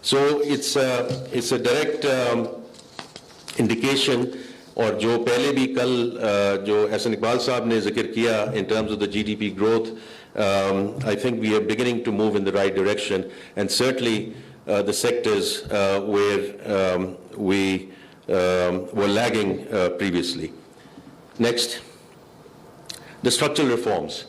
So it's a direct indication, اور جو پہلے بھی کل جو احسن اقبال صاحب نے ذکر کیا in terms of the GDP growth, I think we are beginning to move in the right direction, and certainly the sectors where we were lagging previously. Next, the structural reforms.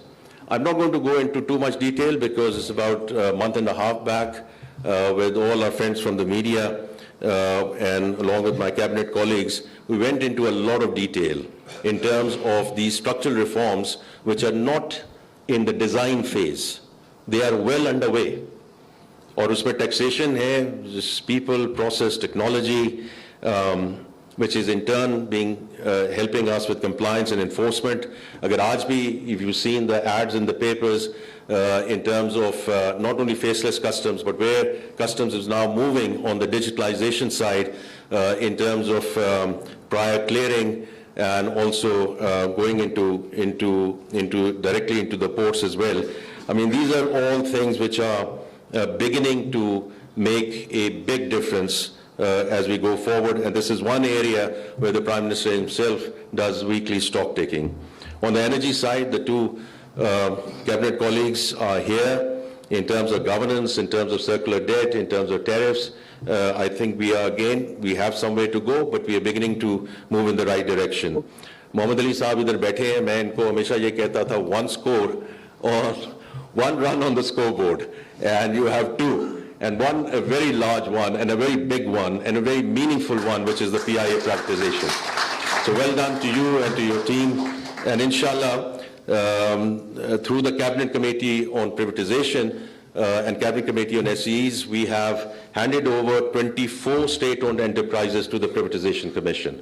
I'm not going to go into too much detail because it's about a month and a half back with all our friends from the media and along with my cabinet colleagues, we went into a lot of detail in terms of these structural reforms which are not in the design phase. They are well underway. اور اس میں taxation ہے, people, process, technology, which is in turn being helping us with compliance and enforcement. Agar aaj bhi, if you've seen the ads in the papers in terms of not only faceless customs, but where customs is now moving on the digitalization side in terms of prior clearing and also going into directly into the ports as well. I mean, these are all things which are beginning to make a big difference as we go forward, and this is one area where the Prime Minister himself does weekly stock taking. On the energy side, the two cabinet colleagues are here in terms of governance, in terms of circular debt, in terms of tariffs. I think we have some way to go, but we are beginning to move in the right direction. Mohammad Ali Saab idhar baithe hain, main inko hamesha ye kehta tha, one score or one run on the scoreboard, and you have two. And one, a very large one, and a very big one, and a very meaningful one, which is the PIA privatization. So well done to you and to your team. And inshallah, through the Cabinet Committee on Privatization and Cabinet Committee on SEs, we have handed over 24 state-owned enterprises to the Privatization Commission.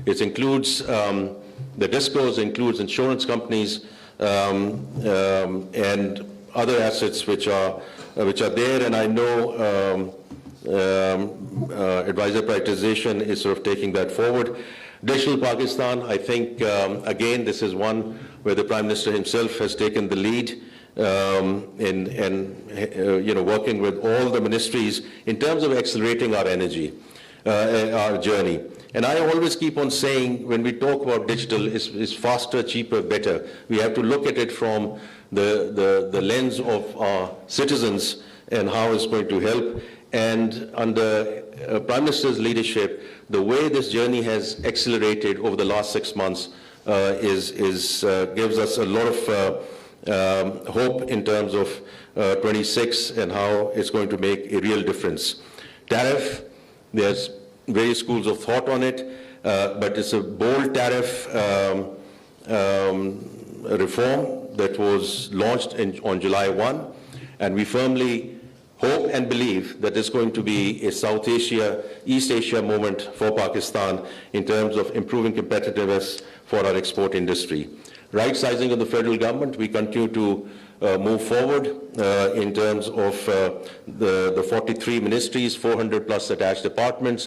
It includes the discos, includes insurance companies, and other assets which are there, and I know advisor privatization is sort of taking that forward. Digital Pakistan, I think, again, this is one where the Prime Minister himself has taken the lead in working with all the ministries in terms of accelerating our energy, our journey. And I always keep on saying, when we talk about digital, it's faster, cheaper, better. We have to look at it from the lens of our citizens and how it's going to help. And under Prime Minister's leadership, the way this journey has accelerated over the last 6 months gives us a lot of hope in terms of 26 and how it's going to make a real difference. Tariff, there's various schools of thought on it, but it's a bold tariff reform that was launched on July 1, and we firmly hope and believe that it's going to be a South Asia, East Asia moment for Pakistan in terms of improving competitiveness for our export industry. Right sizing of the federal government, we continue to move forward in terms of the 43 ministries, 400 plus attached departments.